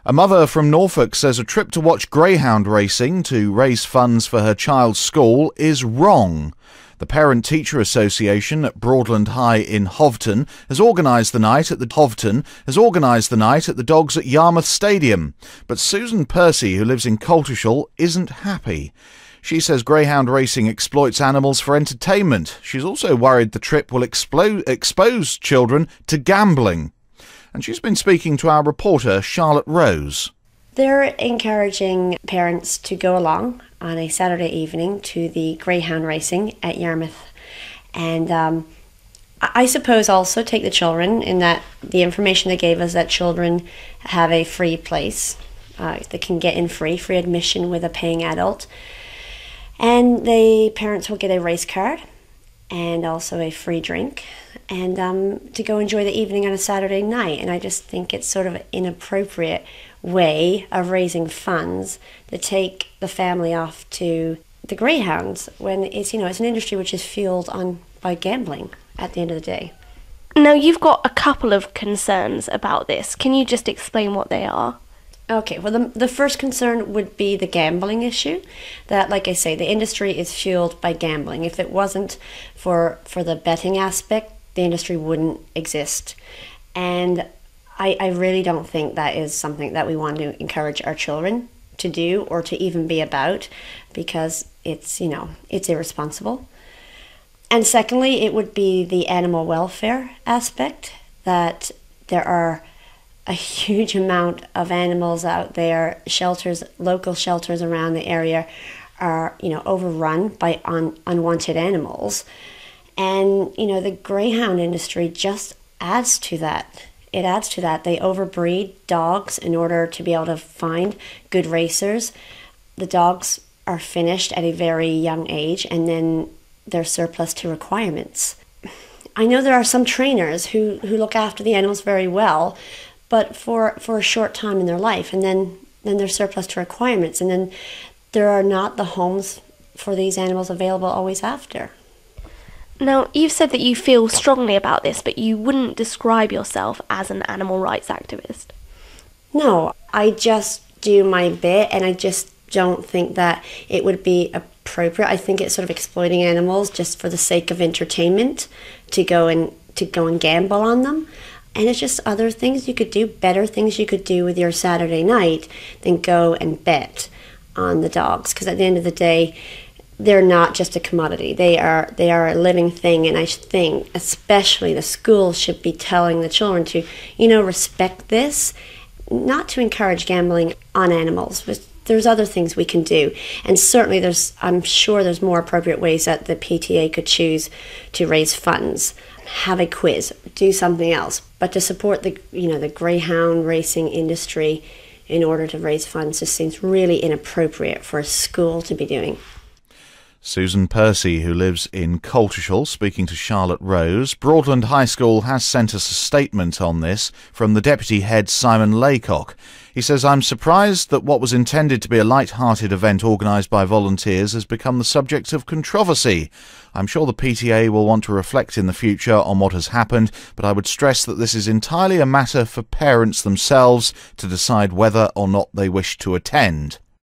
A mother from Norfolk says a trip to watch greyhound racing to raise funds for her child's school is wrong. The Parent-Teacher Association at Broadland High in Hovton has organised the night at the Dogs at Yarmouth Stadium. But Susan Percy, who lives in Coltishall, isn't happy. She says greyhound racing exploits animals for entertainment. She's also worried the trip will expose children to gambling. And she's been speaking to our reporter, Charlotte Rose. They're encouraging parents to go along on a Saturday evening to the greyhound racing at Yarmouth. And I suppose also take the children, in that the information they gave us that children have a free place. They can get in free admission with a paying adult. And the parents will get a race card and also a free drink, and to go enjoy the evening on a Saturday night. And I just think it's sort of an inappropriate way of raising funds to take the family off to the greyhounds when it's an industry which is fueled by gambling at the end of the day. Now, you've got a couple of concerns about this. Can you just explain what they are? Okay, well, the first concern would be the gambling issue. That, like I say, the industry is fueled by gambling. If it wasn't for the betting aspect, the industry wouldn't exist. And I really don't think that is something that we want to encourage our children to do or to even be about, because it's irresponsible. And secondly, it would be the animal welfare aspect, that there are a huge amount of animals out there. Local shelters around the area are, overrun by unwanted animals. And, the greyhound industry just adds to that. It adds to that. They overbreed dogs in order to be able to find good racers. The dogs are finished at a very young age, and then they're surplus to requirements. I know there are some trainers who look after the animals very well, but for a short time in their life, and then they're surplus to requirements, and then there are not the homes for these animals available always after. Now, you've said that you feel strongly about this, but you wouldn't describe yourself as an animal rights activist. No, I just do my bit, and I just don't think that it would be appropriate. I think it's sort of exploiting animals just for the sake of entertainment, to go and gamble on them. And it's just other things you could do, better things you could do with your Saturday night than go and bet on the dogs. Because at the end of the day, they're not just a commodity. They are a living thing. And I think especially the schools should be telling the children to, respect this, not to encourage gambling on animals. But there's other things we can do. And certainly I'm sure there's more appropriate ways that the PTA could choose to raise funds. Have a quiz, do something else, but to support the greyhound racing industry in order to raise funds just seems really inappropriate for a school to be doing. Susan Percy, who lives in Coltishall, speaking to Charlotte Rose. Broadland High School has sent us a statement on this from the deputy head, Simon Laycock. He says, "I'm surprised that what was intended to be a light-hearted event organised by volunteers has become the subject of controversy. I'm sure the PTA will want to reflect in the future on what has happened, but I would stress that this is entirely a matter for parents themselves to decide whether or not they wish to attend."